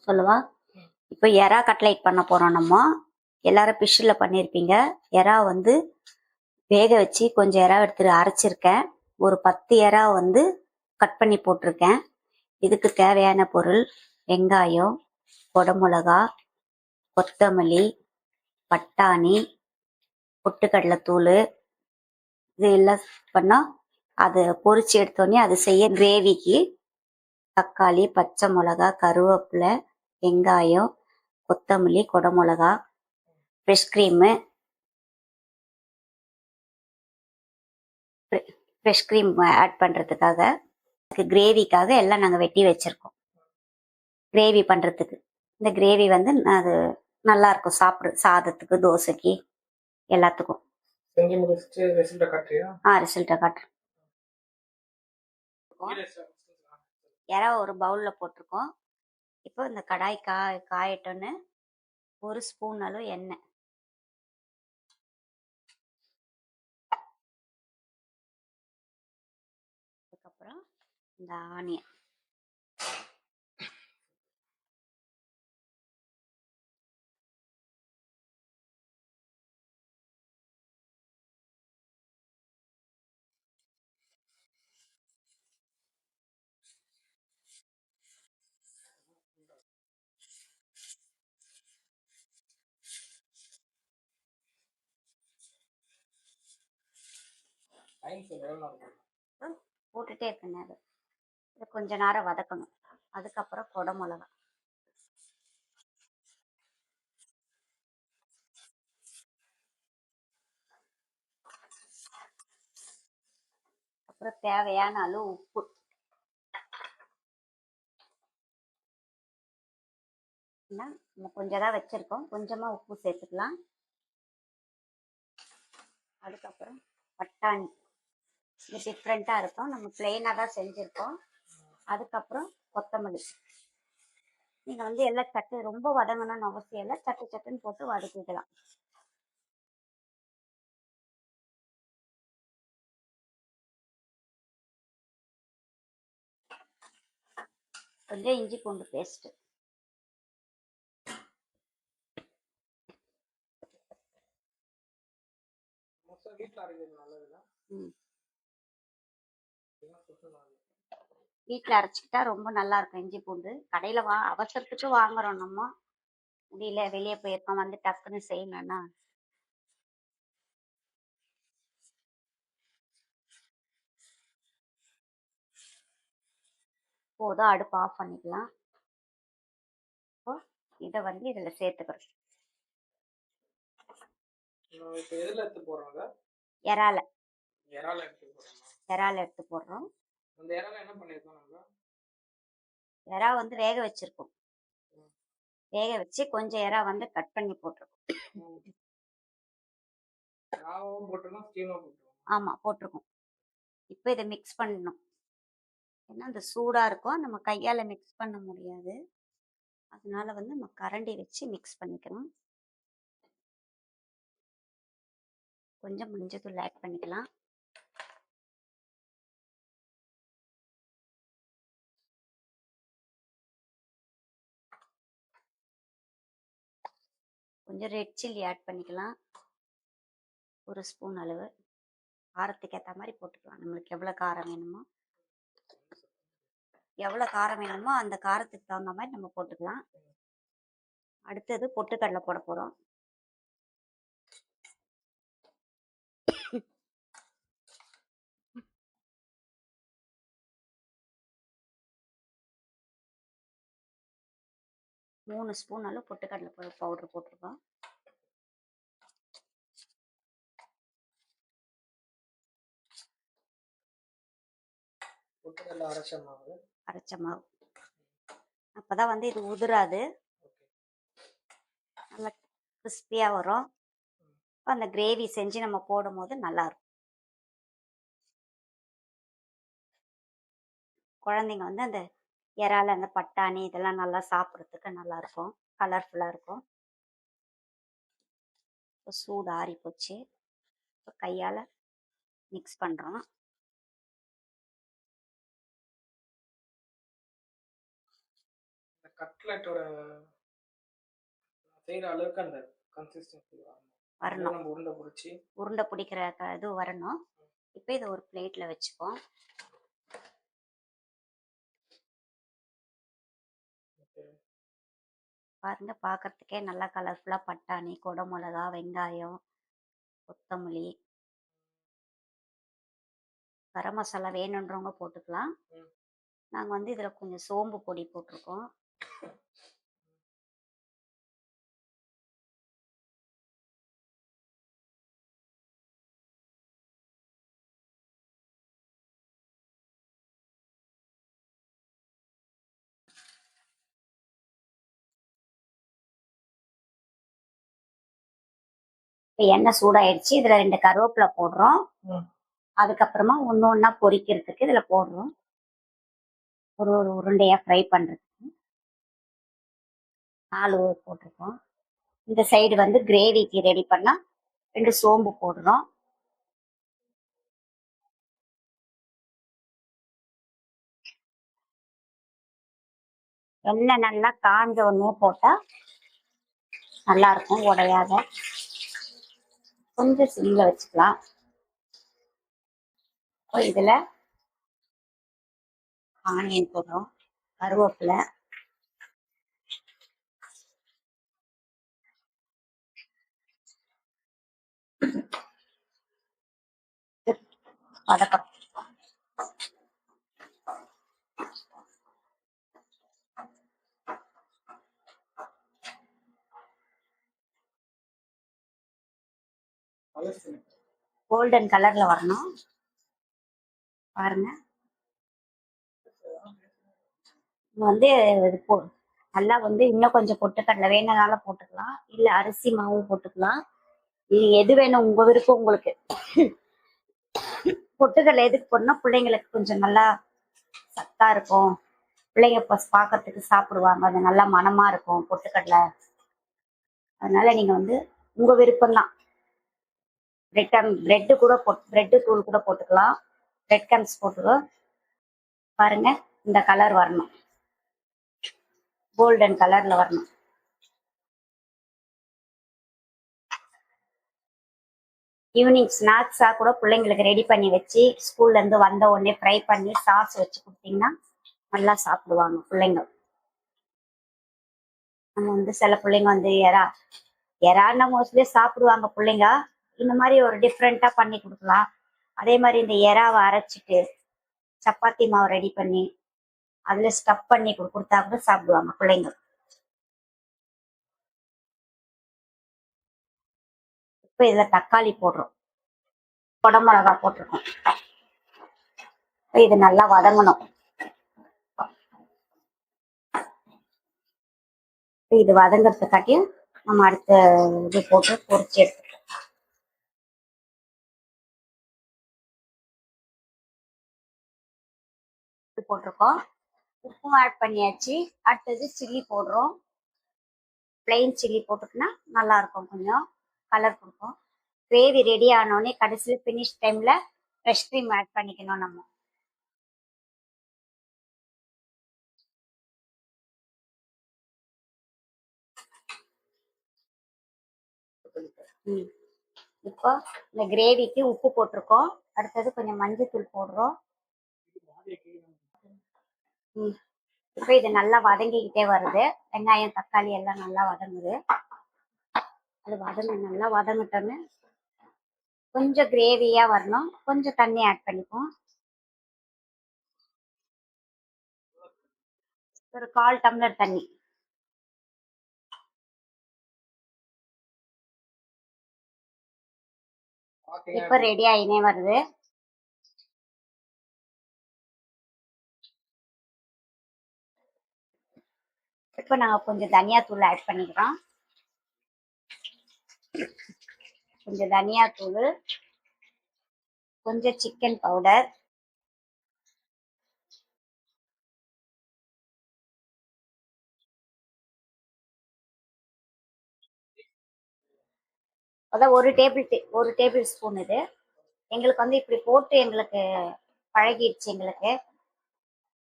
சொல்லவா? இப்போ எறா கட்லைட் பண்ண போகிறோம். நம்ம எல்லாரும் ஃபிஷ்ஷில் பண்ணியிருப்பீங்க. எறா வந்து வேக வச்சு கொஞ்சம் எறா எடுத்துட்டு அரைச்சிருக்கேன். ஒரு 10 எறா வந்து கட் பண்ணி போட்டிருக்கேன். இதுக்கு தேவையான பொருள் வெங்காயம், குடமிளகா, கொத்தமல்லி, பட்டாணி, பொட்டுக்கடலைத்தூள். இது எல்லாம் பண்ணால் அதை பொரிச்சு எடுத்தோடனே அது செய்ய கிரேவிக்கு தக்காளி, பச்சை மிளகா, கருவேப்பிலை, வெங்காயம், கொத்தமல்லி, குடமிளகா, fresh cream, fresh cream add பண்ணுறதுக்காக, கிரேவிக்காக எல்லாம் நாங்கள் வெட்டி வச்சுருக்கோம். கிரேவி பண்ணுறதுக்கு இந்த கிரேவி வந்து அது நல்லாயிருக்கும் சாதத்துக்கு, தோசைக்கு, எல்லாத்துக்கும். ரிசல்ட்டை காட்டுறேன். இறா ஒரு பவுலில் போட்டிருக்கோம். இப்போ இந்த கடாய் காயட்டோன்னு 1 ஸ்பூன் அளவு எண்ணெய், அதுக்கப்புறம் இந்த ஆனியன், போட்டுட்டே இருக்கேன். அது கொஞ்ச நேரம் வதக்கணும். அதுக்கப்புறம் குடமிளகா, அப்புறம் தேவையான அளவு உப்பு. நம்ம கொஞ்சம் தான் வச்சிருக்கோம், கொஞ்சமா உப்பு சேர்த்துக்கலாம். அதுக்கப்புறம் பட்டாணி, இது டிஃப்ரெண்ட்டாக இருக்கும், நம்ம பிளெயினாக தான் செஞ்சுருக்கோம். அதுக்கப்புறம் கொத்தமல்லி. நீங்கள் வந்து எல்லாம் சட்டு ரொம்ப வதங்கணும்னு அவசியம் இல்லை, சட்டுன்னு போட்டு வதக்கிக்கலாம். கொஞ்சம் இஞ்சி பூண்டு பேஸ்ட்டு, வீட்டில் அரைச்சிக்கிட்டா ரொம்ப நல்லா இருக்கும். இஞ்சி பூண்டு கடையில் அவசரத்துக்கு வாங்குறோம், நம்ம முடியல வெளியே போயிருக்கோம், வந்து டக்குன்னு செய்யணும்னா போதும். அடுப்பு ஆஃப் பண்ணிக்கலாம். இப்போ இதை வந்து இதில் சேர்த்துக்கிறோம். இறால எடுத்து போடுறோம். இறா வந்து வேக வச்சிருக்கோம். வேக வச்சு கொஞ்சம் இறா வந்து கட் பண்ணி போட்டிருக்கோம். ஆமா, போட்டிருக்கோம். இப்போ இதை மிக்ஸ் பண்ணணும். ஏன்னா அந்த சூடா இருக்கும், நம்ம கையால மிக்ஸ் பண்ண முடியாது. அதனால வந்து நம்ம கரண்டி வச்சு மிக்ஸ் பண்ணிக்கலாம். கொஞ்சம் மஞ்சத்தூள் ஆட் பண்ணிக்கலாம். கொஞ்சம் ரெட் சில்லி ஆட் பண்ணிக்கலாம், 1 ஸ்பூன் அளவு. காரத்துக்கு ஏற்ற மாதிரி போட்டுக்கலாம். நம்மளுக்கு எவ்வளோ காரம் வேணுமோ அந்த காரத்துக்கு தகுந்த மாதிரி நம்ம போட்டுக்கலாம். அடுத்தது பொட்டுக்கடலை போட போகிறோம். மூணு ஸ்பூன் அளவு பொட்டுக்கடலை பவுடர் போட்டிருக்கோம். அரைச்ச மாவு. அப்பதான் வந்து இது உதிராது, நல்லா கிறிஸ்பியா வரும். அந்த கிரேவி செஞ்சு நம்ம போடும் போது நல்லா இருக்கும். குழந்தைங்க வந்து அந்த இறால அந்த பட்டாணி இதெல்லாம் நல்லா சாப்பிட்றதுக்கு நல்லா இருக்கும், கலர்ஃபுல்லா இருக்கும். சூடு ஆறி போச்சு. இப்போ கையால மிக்ஸ் பண்றோம். கட்லெட்டோட செய்யற அளவுக்கு அந்த கன்சிஸ்டன்சி வரணும். நம்ம உருண்டை பிடிச்சி உருண்டை பிடிக்கிற இது வரணும். இப்போ இதை ஒரு பிளேட்ல வச்சுப்போம். பாருங்க, பார்க்கறதுக்கே நல்லா கலர்ஃபுல்லா பட்டாணி, கொடை மிளகா, வெங்காயம், கொத்தமல்லி, கரம் மசாலா வேணுன்றவங்க போட்டுக்கலாம். நாங்கள் வந்து இதில் கொஞ்சம் சோம்பு பொடி போட்டிருக்கோம். இப்போ எண்ணெய் சூடாயிடுச்சு. இதில் 2 கருவேப்பிலை போடுறோம். அதுக்கப்புறமா ஒன்று ஒன்றா பொரிக்கிறதுக்கு இதில் போடுறோம். ஒரு ஒரு உருண்டையாக ஃப்ரை பண்ணுறதுக்கு 4 போட்டிருக்கோம். இந்த சைடு வந்து கிரேவிக்கு ரெடி பண்ணால் 2 சோம்பு போடுறோம். எண்ணெய் நல்லா காஞ்ச ஒன்றே போட்டால் நல்லாயிருக்கும், உடையாத. கொஞ்சம் சிம்மில் வச்சுக்கலாம். இப்போ இதில் ஆனியன் போடுறோம், கருவேப்பிலை, வதக்கம். கோல்டன் கலர்ல வரணும். பாருங்க, வந்து இது நல்லா வந்து இன்னும் கொஞ்சம் பொட்டுக்கடலை வேணுனாலும் போட்டுக்கலாம், இல்ல அரிசி மாவும் போட்டுக்கலாம். இது எது வேணும், உங்க விருப்பம் உங்களுக்கு. பொட்டுக்கடலை எதுக்கு போடணும், பிள்ளைங்களுக்கு கொஞ்சம் நல்லா சத்தா இருக்கும். பிள்ளைங்க பார்க்கறதுக்கு சாப்பிடுவாங்க, அது நல்லா மனமா இருக்கும் பொட்டுக்கடலை. அதனால நீங்க வந்து உங்க விருப்பம் தான். பிரெட்டு கூட பிரெட்டு தூள் கூட போட்டுக்கலாம், பிரெட் கம்ஸ் போட்டுக்கலாம். பாருங்க, இந்த கலர் வரணும், கோல்டன் கலர்ல வரணும். ஈவினிங் ஸ்நாக்ஸா கூட பிள்ளைங்களுக்கு ரெடி பண்ணி வச்சு ஸ்கூல்ல இருந்து வந்த உடனே ஃப்ரை பண்ணி சாஸ் வச்சு கொடுத்தீங்கன்னா நல்லா சாப்பிடுவாங்க பிள்ளைங்க. நம்ம வந்து சில பிள்ளைங்க வந்து எறான்னா மோஸ்ட்லி சாப்பிடுவாங்க பிள்ளைங்க. இந்த மாதிரி ஒரு டிஃப்ரெண்டா பண்ணி கொடுக்கலாம். அதே மாதிரி இந்த எறாவை அரைச்சிட்டு சப்பாத்தி மாவு ரெடி பண்ணி அதுல ஸ்டஃப் பண்ணி கொடுத்தா கூட சாப்பிடுவாங்க பிள்ளைங்க. இப்போ இதுல தக்காளி போடுறோம், கொடை மிளகா போட்டிருக்கோம். இது நல்லா வதங்கணும். இது வதங்கிறதுக்காட்டியும் நம்ம அடுத்த இது போட்டு பொரிச்சு எடுத்துக்கலாம். போட்டிருக்கோம், உப்பும் ஆட் பண்ணியாச்சு. அடுத்தது சில்லி போடுறோம். பிளெயின் சில்லி போட்டுக்கினா நல்லா இருக்கும், கொஞ்சம் கலர் கொடுக்கும். கிரேவி ரெடி ஆனோடனே கடைசியில் ஃபினிஷ் டைம்ல ஃப்ரெஷ் க்ரீம் ஆட் பண்ணிக்கணும் நம்ம. இப்போ இந்த கிரேவிக்கு உப்பு போட்டிருக்கோம். அடுத்தது கொஞ்சம் மஞ்சள் போடுறோம். இப்போ இது நல்லா வதங்கிக்கிட்டே வருது. வெங்காயம் தக்காளி எல்லாம் நல்லா வதங்குது. அது நல்லா வதங்கிட்டோன்னு கொஞ்சம் கிரேவியா வரணும், கொஞ்சம் தண்ணி ஆட் பண்ணிப்போம். ஒரு 1/4 டம்ளர் தண்ணி. இப்ப ரெடி ஆயினே வருது. இப்ப நாங்க கொஞ்சம் தனியா தூள் ஆட் பண்ணிக்கிறோம். கொஞ்சம் தனியா தூள், கொஞ்சம் சிக்கன் பவுடர், அதான் ஒரு டேபிள் ஸ்பூன். இது எங்களுக்கு வந்து இப்படி போட்டு எங்களுக்கு பழகிடுச்சு எங்களுக்கு.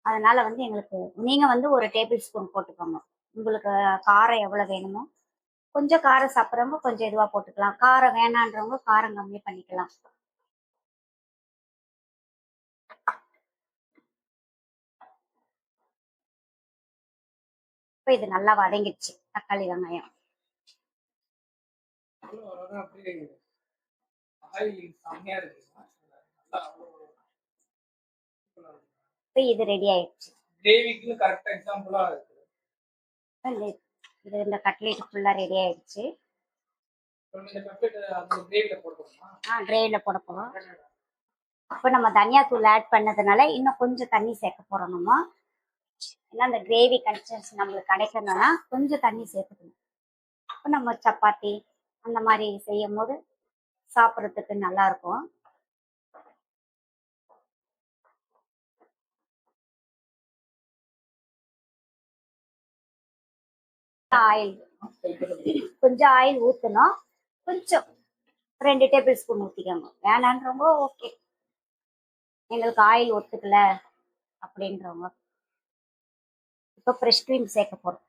அதனால வந்து எங்களுக்கு நீங்க வந்து ஒரு டேபிள் ஸ்பூன் போட்டுக்கோங்க. உங்களுக்கு காரம் எவ்வளவு வேணுமோ, கொஞ்சம் காரம் சாப்பிட்றவங்க கொஞ்சம் இதுவா போட்டுக்கலாம். காரம் வேணான்றவங்க காரம் கம்மி பண்ணிக்கலாம். இப்ப இது நல்லா வதங்கிடுச்சு தக்காளி வெங்காயம். ஓரளவு அப்படியே ஆயில் செம்மையா இருக்குங்க. நல்லா இப்ப இது ரெடி ஆயிடுச்சு. கிரேவிக்கு கரெக்டா எக்ஸாம்பிளா இருக்கு. இது இந்த கட்லெட் ஃபுல்லா ரெடி ஆயிடுச்சு. இந்த கட்லெட் அந்த கிரேவில போட்டுக்கணுமா? கிரேவில போட போறோம். இப்போ நம்ம தனியா தூள் ஆட் பண்ணதுனால இன்னும் கொஞ்சம் தண்ணி சேர்க்க போறோம் நம்ம. ஏன்னா அந்த கிரேவி கன்சிஸ்டன்சி நம்மளுக்கு கிடைக்கணும்னா கொஞ்சம் தண்ணி சேர்த்துக்கணும். இப்போ நம்ம சப்பாத்தி அந்த மாதிரி செய்யும் போது சாப்பிட்றதுக்கு நல்லா இருக்கும். ஆயில் கொஞ்சம் ஆயில் ஊற்றணும். கொஞ்சம் 2 டேபிள் ஸ்பூன் ஊற்றிக்கோங்க. வேணான்றவங்க ஓகே, எங்களுக்கு ஆயில் ஒத்துக்கல அப்படின்றவங்க. இப்போ ஃப்ரெஷ் க்ரீம் சேர்க்க போகிறோம்.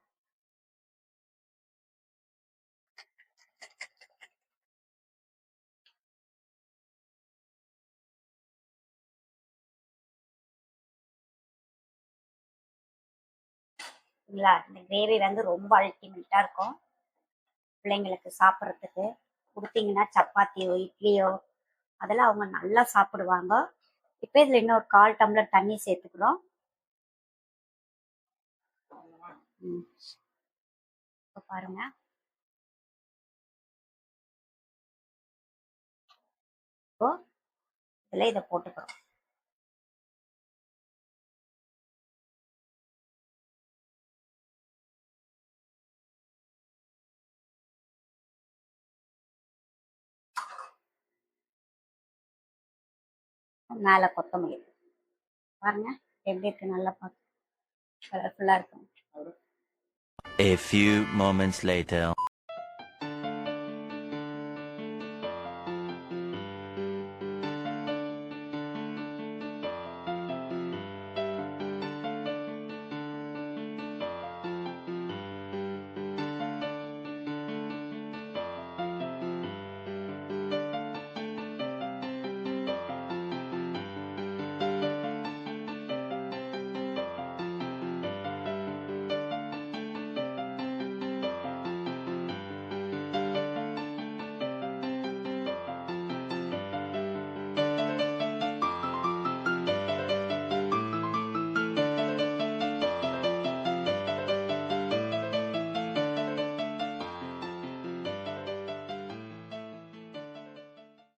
சரிங்களா? இந்த கிரேவி வந்து ரொம்ப அல்டிமேட்டாக இருக்கும். பிள்ளைங்களுக்கு சாப்பிட்றதுக்கு கொடுத்தீங்கன்னா சப்பாத்தியோ இட்லியோ அதெல்லாம் அவங்க நல்லா சாப்பிடுவாங்க. இப்போ இதில் இன்னொரு 1/4 டம்ளர் தண்ணி சேர்த்துக்கிறோம். இப்போ பாருங்க, இப்போ இதில் இதை போட்டுக்கிறோம். மேலே கொத்தமல்லி பாருங்க எப்படி இருக்கு, நல்லா பார்த்து கலர்ஃபுல்லாக இருக்கும். A few moments later.